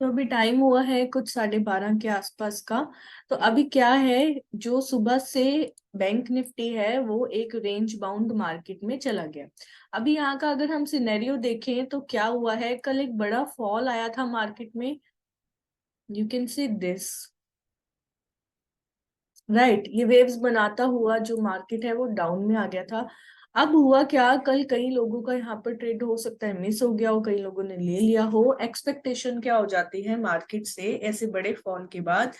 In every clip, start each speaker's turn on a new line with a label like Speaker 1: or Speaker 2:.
Speaker 1: तो अभी टाइम हुआ है कुछ 12:30 के आसपास का। तो अभी क्या है, जो सुबह से बैंक निफ्टी है वो एक रेंज बाउंड मार्केट में चला गया। अभी यहाँ का अगर हम सिनेरियो देखें तो क्या हुआ है, कल एक बड़ा फॉल आया था मार्केट में। You can see this, right. ये वेव्स बनाता हुआ जो मार्केट है वो डाउन में आ गया था। अब हुआ क्या, कल कई लोगों का यहाँ पर ट्रेड हो सकता है मिस हो गया हो, कई लोगों ने ले लिया हो। एक्सपेक्टेशन क्या हो जाती है मार्केट से ऐसे बड़े फॉल के बाद,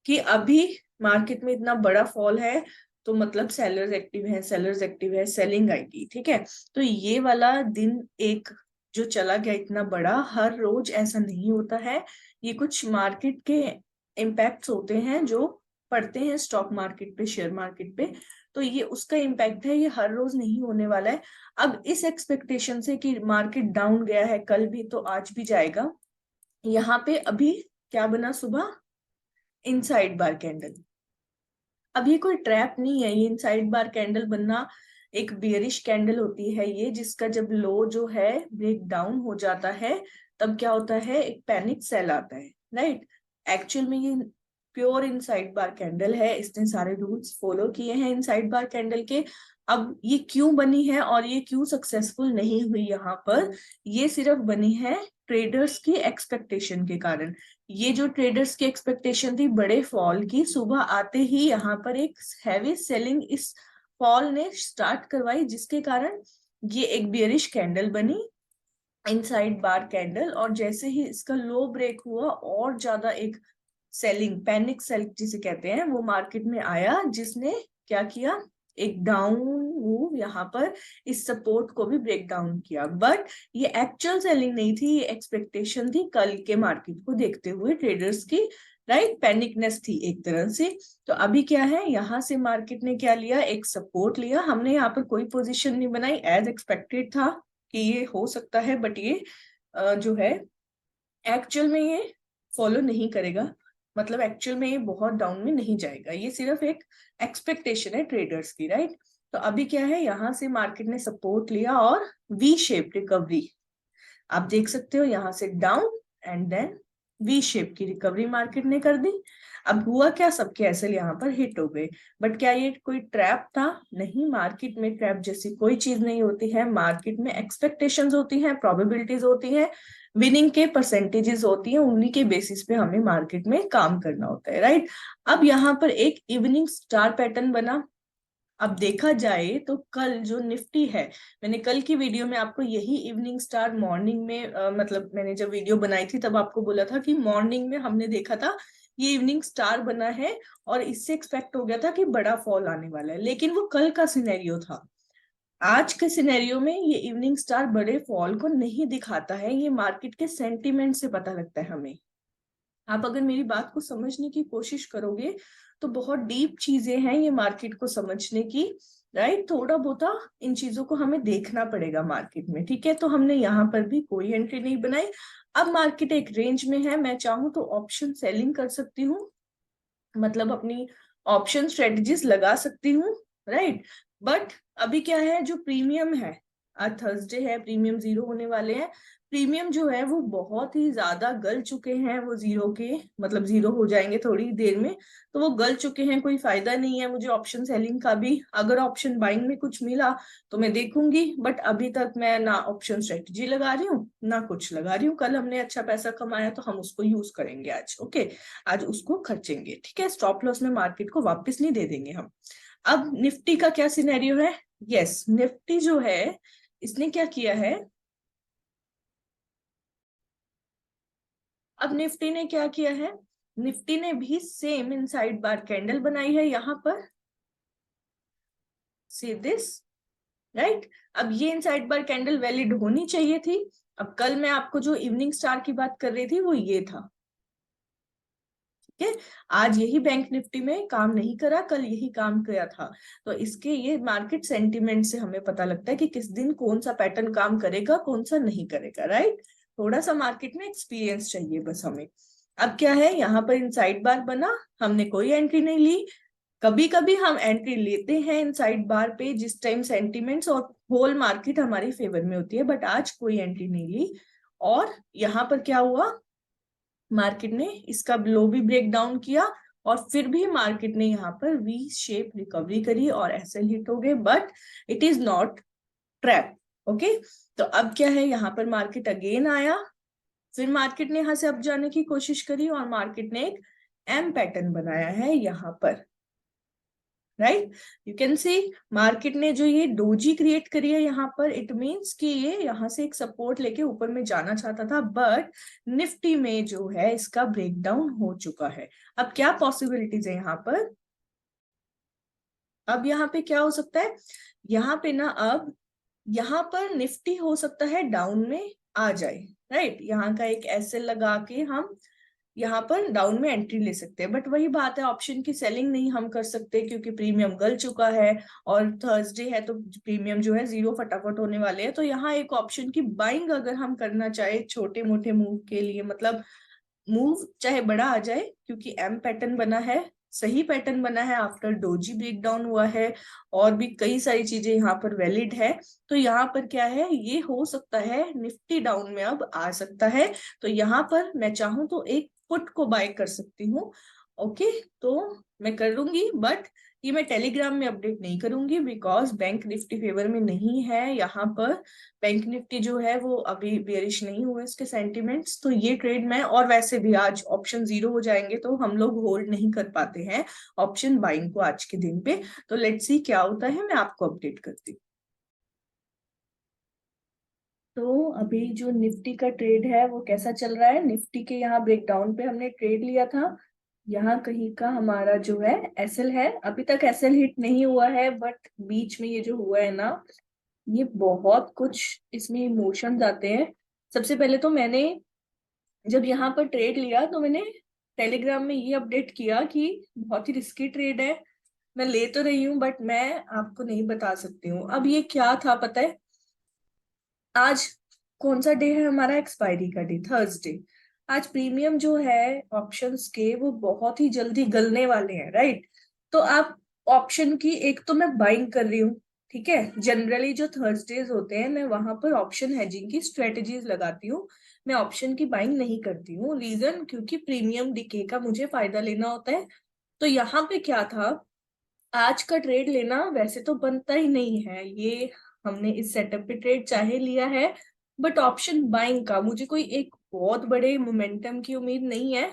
Speaker 1: कि अभी मार्केट में इतना बड़ा फॉल है तो मतलब सेलर्स एक्टिव है, सेलर्स एक्टिव है, सेलिंग आएगी। ठीक है, तो ये वाला दिन एक जो चला गया इतना बड़ा, हर रोज ऐसा नहीं होता है। ये कुछ मार्केट के इम्पैक्ट्स होते हैं जो पड़ते हैं स्टॉक मार्केट पे, शेयर मार्केट पे। तो ये उसका इम्पैक्ट है, ये हर रोज नहीं होने वाला है। अब इस एक्सपेक्टेशन से कि मार्केट डाउन गया है कल भी तो आज भी जाएगा, यहाँ पे अभी क्या बना सुबह, इनसाइड बार कैंडल। अब ये कोई ट्रैप नहीं है, ये इनसाइड बार कैंडल बनना एक बियरिश कैंडल होती है ये, जिसका जब लो जो है ब्रेक डाउन हो जाता है तब क्या होता है, एक पैनिक सेल आता है, राइट। एक्चुअल में ये प्योर इनसाइड बार कैंडल है, इसने सारे रूल्स फॉलो किए हैं इनसाइड बार कैंडल के। अब ये क्यों बनी है और ये क्यों सक्सेसफुल नहीं हुई यहाँ पर, ये सिर्फ बनी है ट्रेडर्स की एक्सपेक्टेशन के कारण। ये जो ट्रेडर्स की एक्सपेक्टेशन थी बड़े फॉल की, सुबह आते ही यहाँ पर एक हैवी सेलिंग इस फॉल ने स्टार्ट करवाई, जिसके कारण ये एक बियरिश कैंडल बनी, इनसाइड बार कैंडल। और जैसे ही इसका लो ब्रेक हुआ और ज्यादा एक सेलिंग, पैनिक सेल जिसे कहते हैं, वो मार्केट में आया, जिसने क्या किया, एक डाउन मूव यहाँ पर इस सपोर्ट को भी ब्रेक डाउन किया। बट ये एक्चुअल सेलिंग नहीं थी, ये एक्सपेक्टेशन थी कल के मार्केट को देखते हुए ट्रेडर्स की, राइट। पैनिकनेस थी एक तरह से। तो अभी क्या है, यहाँ से मार्केट ने क्या लिया, एक सपोर्ट लिया। हमने यहाँ पर कोई पोजीशन नहीं बनाई, एज एक्सपेक्टेड था कि ये हो सकता है, बट ये जो है एक्चुअल में ये फॉलो नहीं करेगा। मतलब एक्चुअल में ये बहुत डाउन में नहीं जाएगा, ये सिर्फ एक एक्सपेक्टेशन है ट्रेडर्स की, राइट। तो अभी क्या है, यहाँ से मार्केट ने सपोर्ट लिया और वी शेप रिकवरी आप देख सकते हो, यहाँ से down and then V shape की रिकवरी मार्केट ने कर दी। अब हुआ क्या, सबके एसएल यहाँ पर हिट हो गए। बट क्या ये कोई ट्रैप था? नहीं, मार्केट में ट्रैप जैसी कोई चीज नहीं होती है। मार्केट में एक्सपेक्टेशंस होती हैं, प्रोबेबिलिटीज होती हैं, विनिंग के परसेंटेजेस होती हैं, उन्हीं के बेसिस पे हमें मार्केट में काम करना होता है, राइट। अब यहाँ पर एक इवनिंग स्टार पैटर्न बना। अब देखा जाए तो कल जो निफ्टी है, मैंने कल की वीडियो में आपको यही इवनिंग स्टार मॉर्निंग में मतलब मैंने जब वीडियो बनाई थी तब आपको बोला था कि मॉर्निंग में हमने देखा था ये इवनिंग स्टार बना है और इससे एक्सपेक्ट हो गया था कि बड़ा फॉल आने वाला है। लेकिन वो कल का सिनेरियो था। आज के सिनेरियो में ये इवनिंग स्टार बड़े फॉल को नहीं दिखाता है, ये मार्केट के सेंटीमेंट से पता लगता है हमें। आप अगर मेरी बात को समझने की कोशिश करोगे तो बहुत डीप चीजें हैं ये मार्केट को समझने की, राइट। थोड़ा बहुत इन चीजों को हमें देखना पड़ेगा मार्केट में, ठीक है। तो हमने यहाँ पर भी कोई एंट्री नहीं बनाई। अब मार्केट एक रेंज में है, मैं चाहूँ तो ऑप्शन सेलिंग कर सकती हूँ, मतलब अपनी ऑप्शन स्ट्रेटजीज लगा सकती हूँ, राइट। बट अभी क्या है, जो प्रीमियम है, आज थर्सडे है, प्रीमियम जीरो होने वाले हैं। प्रीमियम जो है वो बहुत ही ज्यादा गल चुके हैं, वो जीरो के मतलब जीरो हो जाएंगे थोड़ी देर में, तो वो गल चुके हैं, कोई फायदा नहीं है मुझे ऑप्शन सेलिंग का भी। अगर ऑप्शन बाइंग में कुछ मिला तो मैं देखूंगी, बट अभी तक मैं ना ऑप्शन स्ट्रेटजी लगा रही हूँ ना कुछ लगा रही हूँ। कल हमने अच्छा पैसा कमाया तो हम उसको यूज करेंगे आज, ओके। आज उसको खर्चेंगे, ठीक है। स्टॉप लॉस में मार्केट को वापस नहीं दे देंगे हम। अब निफ्टी का क्या सिनेरियो है, यस, निफ्टी जो है इसने क्या किया है, अब निफ्टी ने क्या किया है, निफ्टी ने भी सेम इनसाइड बार कैंडल बनाई है यहाँ पर, सी दिस, राइट। अब ये इनसाइड बार कैंडल वैलिड होनी चाहिए थी। अब कल मैं आपको जो इवनिंग स्टार की बात कर रही थी वो ये था, ठीक है। आज यही बैंक निफ्टी में काम नहीं करा, कल यही काम किया था। तो इसके ये मार्केट सेंटीमेंट से हमें पता लगता है कि किस दिन कौन सा पैटर्न काम करेगा कौन सा नहीं करेगा, राइट। थोड़ा सा मार्केट में एक्सपीरियंस चाहिए बस हमें। अब क्या है, यहाँ पर इनसाइड बार बना, हमने कोई एंट्री नहीं ली। कभी कभी हम एंट्री लेते हैं इनसाइड बार पे जिस टाइम सेंटीमेंट्स और होल मार्केट हमारी फेवर में होती है, बट आज कोई एंट्री नहीं ली। और यहाँ पर क्या हुआ, मार्केट ने इसका लो भी ब्रेक डाउन किया और फिर भी मार्केट ने यहाँ पर वी शेप रिकवरी करी और एसएल हिट हो गए, but it is not trap. Okay, तो अब क्या है, यहाँ पर मार्केट अगेन आया, फिर मार्केट ने यहाँ से अप जाने की कोशिश करी और मार्केट ने एक एम पैटर्न बनाया है यहाँ पर, right. You can see market ने जो ये डोजी क्रिएट करी है यहाँ पर, इट मीन्स कि ये यहाँ से एक सपोर्ट लेके ऊपर में जाना चाहता था, बट निफ्टी में जो है इसका ब्रेकडाउन हो चुका है। अब क्या पॉसिबिलिटीज है यहाँ पर, अब यहाँ पे क्या हो सकता है, यहाँ पे ना अब यहाँ पर निफ्टी हो सकता है डाउन में आ जाए, राइट। यहाँ का एक एसएल लगा के हम यहाँ पर डाउन में एंट्री ले सकते हैं, बट वही बात है, ऑप्शन की सेलिंग नहीं हम कर सकते क्योंकि प्रीमियम गल चुका है और थर्सडे है तो प्रीमियम जो है 0 फटाफट होने वाले हैं। तो यहाँ एक ऑप्शन की बाइंग अगर हम करना चाहे छोटे मोटे मूव के लिए, मतलब मूव चाहे बड़ा आ जाए, क्योंकि एम पैटर्न बना है, सही पैटर्न बना है, आफ्टर डोजी ब्रेकडाउन हुआ है और भी कई सारी चीजें यहाँ पर वैलिड है। तो यहाँ पर क्या है, ये हो सकता है निफ्टी डाउन में अब आ सकता है, तो यहाँ पर मैं चाहूं तो एक पुट को बाय कर सकती हूँ। ओके, तो मैं कर लूंगी, बट ये मैं टेलीग्राम में अपडेट नहीं करूंगी बिकॉज बैंक निफ्टी फेवर में नहीं है यहाँ पर। बैंक निफ्टी जो है वो अभी बेरिश नहीं हुए इसके सेंटिमेंट्स, तो ये ट्रेड में, और वैसे भी आज ऑप्शन 0 हो जाएंगे तो हम लोग होल्ड नहीं कर पाते हैं ऑप्शन बाइंग को आज के दिन पे। तो लेट्स सी क्या होता है, मैं आपको अपडेट करती हूँ। तो अभी जो निफ्टी का ट्रेड है वो कैसा चल रहा है, निफ्टी के यहाँ ब्रेकडाउन पे हमने ट्रेड लिया था, यहाँ कहीं का हमारा जो है एसएल है, अभी तक एसएल हिट नहीं हुआ है, बट बीच में ये जो हुआ है ना, ये बहुत कुछ इसमें इमोशंस आते हैं। सबसे पहले तो मैंने जब यहाँ पर ट्रेड लिया तो मैंने टेलीग्राम में ये अपडेट किया कि बहुत ही रिस्की ट्रेड है, मैं ले तो रही हूँ बट मैं आपको नहीं बता सकती हूँ। अब ये क्या था पता है, आज कौन सा डे है हमारा, एक्सपायरी का डे, थर्सडे। आज प्रीमियम जो है ऑप्शंस के वो बहुत ही जल्दी गलने वाले हैं, राइट। तो आप ऑप्शन की एक तो मैं बाइंग कर रही हूँ, ठीक है। जनरली जो थर्सडेज होते हैं मैं वहां पर ऑप्शन हेजिंग की स्ट्रेटेजीज लगाती हूँ, मैं ऑप्शन की बाइंग नहीं करती हूँ। रीजन, क्योंकि प्रीमियम डिके का मुझे फायदा लेना होता है। तो यहाँ पे क्या था, आज का ट्रेड लेना वैसे तो बनता ही नहीं है, ये हमने इस सेटअप पे ट्रेड चाहे लिया है, बट ऑप्शन बाइंग का मुझे कोई एक बहुत बड़े मोमेंटम की उम्मीद नहीं है।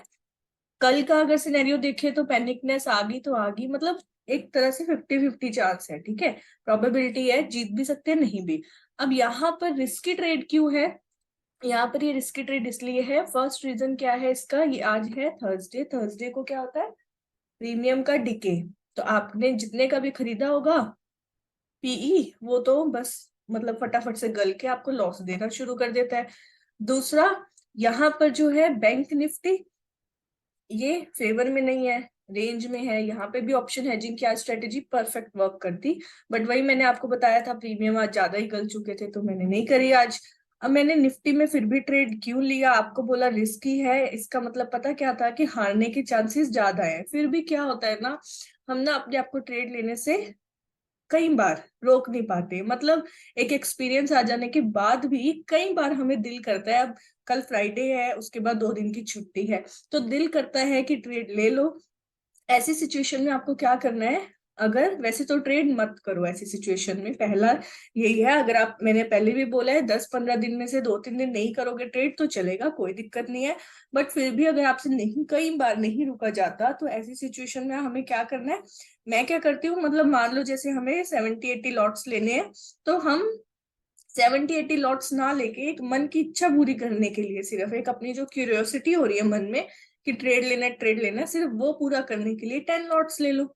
Speaker 1: कल का अगर सिनेरियो देखे तो पैनिकनेस आ गई तो आ गई, मतलब एक तरह से 50-50 चांस है, ठीक है। प्रोबेबिलिटी है, जीत भी सकते हैं नहीं भी। अब यहाँ पर रिस्की ट्रेड क्यों है, यहाँ पर ये रिस्की ट्रेड इसलिए है, फर्स्ट रीजन क्या है इसका, ये आज है थर्सडे, थर्सडे को क्या होता है, प्रीमियम का डिके। तो आपने जितने का भी खरीदा होगा पीई, वो तो बस मतलब फटाफट से गल के आपको लॉस देना शुरू कर देता है। दूसरा, यहाँ पर जो है बैंक निफ्टी ये फेवर में नहीं है, रेंज में है, यहाँ पे भी ऑप्शन हेजिंग की स्ट्रेटेजी परफेक्ट वर्क करती, बट वही मैंने आपको बताया था प्रीमियम आज ज्यादा ही गल चुके थे तो मैंने नहीं करी आज। अब मैंने निफ्टी में फिर भी ट्रेड क्यों लिया, आपको बोला रिस्की है, इसका मतलब पता क्या था कि हारने के चांसेस ज्यादा है। फिर भी क्या होता है ना, हम ना अपने आप को ट्रेड लेने से कई बार रोक नहीं पाते, मतलब एक एक्सपीरियंस आ जाने के बाद भी कई बार हमें दिल करता है, अब कल फ्राइडे है उसके बाद 2 दिन की छुट्टी है, तो दिल करता है कि ट्रेड ले लो। ऐसी सिचुएशन में आपको क्या करना है, अगर वैसे तो ट्रेड मत करो ऐसी सिचुएशन में, पहला यही है। अगर आप, मैंने पहले भी बोला है 10-15 दिन में से 2-3 दिन नहीं करोगे ट्रेड तो चलेगा, कोई दिक्कत नहीं है, बट फिर भी अगर आपसे नहीं, कई बार नहीं रुका जाता, तो ऐसी सिचुएशन में हमें क्या करना है, मैं क्या करती हूँ, मतलब मान लो जैसे हमें 70-80 लॉट्स लेने हैं, तो हम 70-80 लॉट्स ना लेके एक मन की इच्छा पूरी करने के लिए, सिर्फ एक अपनी जो क्यूरियोसिटी हो रही है मन में कि ट्रेड लेना है, सिर्फ वो पूरा करने के लिए 10 लॉट्स ले लो,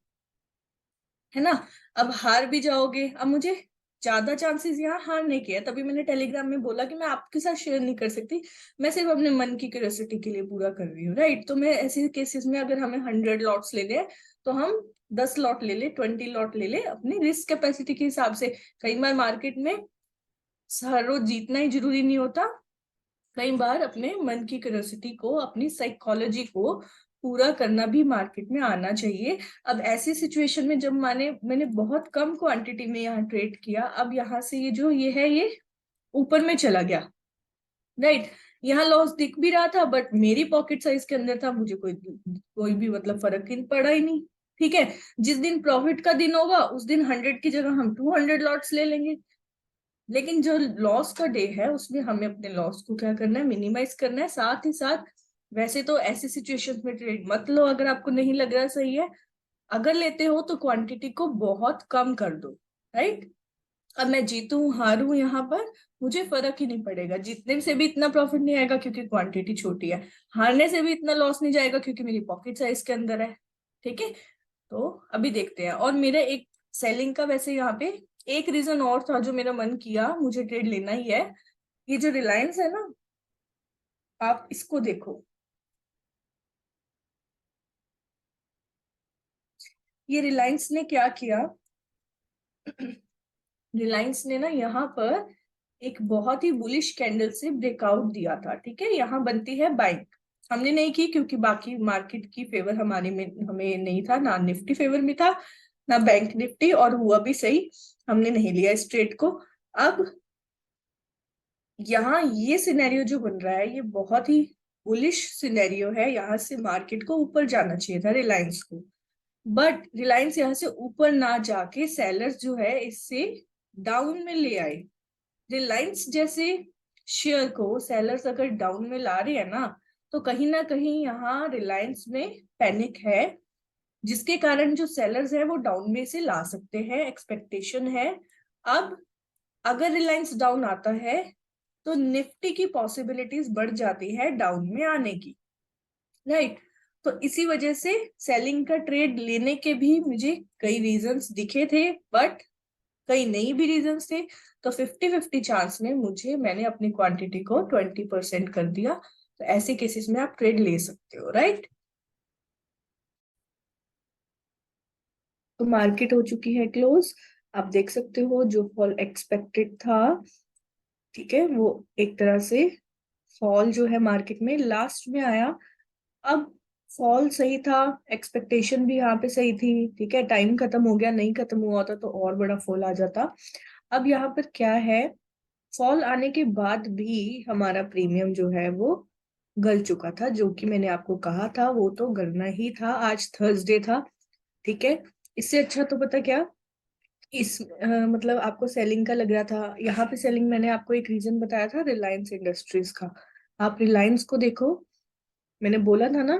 Speaker 1: है ना। अब हार भी जाओगे, अब मुझे ज्यादा चांसेस यहाँ हारने के है, तभी मैंने टेलीग्राम में बोला कि मैं आपके साथ शेयर नहीं कर सकती, मैं सिर्फ अपने मन की क्यूरियोसिटी के लिए पूरा कर रही हूँ, राइट। तो मैं ऐसे केसेस में अगर हमें 100 लॉट्स लेने हैं तो हम 10 लॉट ले ले, 20 लॉट ले ले, अपनी रिस्क कैपेसिटी के हिसाब से। कई बार मार्केट में हर रोज जीतना ही जरूरी नहीं होता, कई बार अपने मन की क्यूरियोसिटी को, अपनी साइकोलॉजी को पूरा करना भी मार्केट में आना चाहिए। अब ऐसी सिचुएशन में जब मैंने बहुत कम क्वांटिटी में यहाँ ट्रेड किया, अब यहाँ से ये जो ये है ये ऊपर में चला गया, राइट। यहाँ लॉस दिख भी रहा था बट मेरी पॉकेट साइज के अंदर था, मुझे कोई कोई भी मतलब फर्क ही पड़ा ही नहीं। ठीक है, जिस दिन प्रॉफिट का दिन होगा उस दिन 100 की जगह हम 200 लॉट्स ले लेंगे, लेकिन जो लॉस का डे है उसमें हमें अपने लॉस को क्या करना है, मिनिमाइज करना है। साथ ही साथ वैसे तो ऐसी सिचुएशंस में ट्रेड मत लो अगर आपको नहीं लग रहा सही है, अगर लेते हो तो क्वांटिटी को बहुत कम कर दो। राइट, अब मैं जीतू हारू यहाँ पर मुझे फर्क ही नहीं पड़ेगा, जीतने से भी इतना प्रॉफिट नहीं आएगा क्योंकि क्वांटिटी छोटी है, हारने से भी इतना लॉस नहीं जाएगा क्योंकि मेरी पॉकेट साइज के अंदर है। ठीक है, तो अभी देखते हैं। और मेरा एक सेलिंग का वैसे यहाँ पे एक रीजन और था जो मेरा मन किया मुझे ट्रेड लेना ही है, ये जो रिलायंस है ना, आप इसको देखो, ये रिलायंस ने क्या किया। रिलायंस ने ना यहाँ पर एक बहुत ही बुलिश कैंडल से ब्रेकआउट दिया था। ठीक है, यहाँ बनती है बाइंग, हमने नहीं की क्योंकि बाकी मार्केट की फेवर हमारे में हमें नहीं था, ना निफ्टी फेवर में था ना बैंक निफ्टी, और हुआ भी सही, हमने नहीं लिया इस ट्रेड को। अब यहाँ ये सिनेरियो जो बन रहा है ये बहुत ही बुलिश सिनेरियो है, यहाँ से मार्केट को ऊपर जाना चाहिए था रिलायंस को, बट रिलायंस यहाँ से ऊपर ना जाके सेलर्स जो है इससे डाउन में ले आए। रिलायंस जैसे शेयर को सेलर्स अगर डाउन में ला रहे हैं ना कहीं यहाँ रिलायंस में पैनिक है, जिसके कारण जो सेलर्स है वो डाउन में से ला सकते हैं, एक्सपेक्टेशन है। अब अगर रिलायंस डाउन आता है तो निफ्टी की पॉसिबिलिटीज बढ़ जाती है डाउन में आने की। राइट, तो इसी वजह से सेलिंग का ट्रेड लेने के भी मुझे कई रीजंस दिखे थे, बट कई नहीं भी रीजंस थे। तो 50-50 चांस में मैंने अपनी क्वांटिटी को 20% कर दिया। तो ऐसे केसेस में आप ट्रेड ले सकते हो। राइट, तो मार्केट हो चुकी है क्लोज, आप देख सकते हो जो फॉल एक्सपेक्टेड था, ठीक है, वो एक तरह से फॉल जो है मार्केट में लास्ट में आया। अब फॉल सही था, एक्सपेक्टेशन भी यहाँ पे सही थी। ठीक है, टाइम खत्म हो गया, नहीं खत्म हुआ होता तो और बड़ा फॉल आ जाता। अब यहाँ पर क्या है, फॉल आने के बाद भी हमारा प्रीमियम जो है वो गल चुका था, जो कि मैंने आपको कहा था वो तो गलना ही था, आज थर्सडे था। ठीक है, इससे अच्छा तो पता क्या, मतलब आपको सेलिंग का लग रहा था, यहाँ पे सेलिंग मैंने आपको एक रीजन बताया था रिलायंस इंडस्ट्रीज का। आप रिलायंस को देखो, मैंने बोला था ना,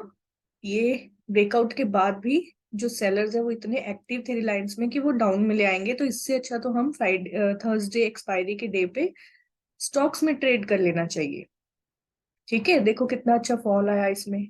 Speaker 1: ये ब्रेकआउट के बाद भी जो सेलर्स है वो इतने एक्टिव थे रिलायंस में कि वो डाउन में ले आएंगे, तो इससे अच्छा तो हम फ्राइडे थर्सडे एक्सपायरी के डे पे स्टॉक्स में ट्रेड कर लेना चाहिए। ठीक है, देखो कितना अच्छा फॉल आया इसमें,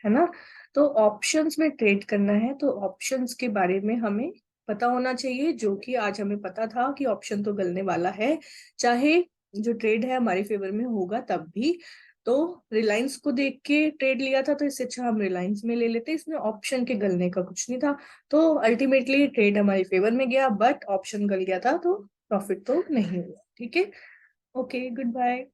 Speaker 1: है ना। तो ऑप्शंस में ट्रेड करना है तो ऑप्शंस के बारे में हमें पता होना चाहिए, जो कि आज हमें पता था कि ऑप्शन तो गलने वाला है, चाहे जो ट्रेड है हमारे फेवर में होगा तब भी। तो रिलायंस को देख के ट्रेड लिया था तो इससे अच्छा हम रिलायंस में ले लेते, इसमें ऑप्शन के गलने का कुछ नहीं था। तो अल्टीमेटली ट्रेड हमारे फेवर में गया बट ऑप्शन गल गया था, तो प्रॉफिट तो नहीं हुआ। ठीक है, ओके, गुड बाय।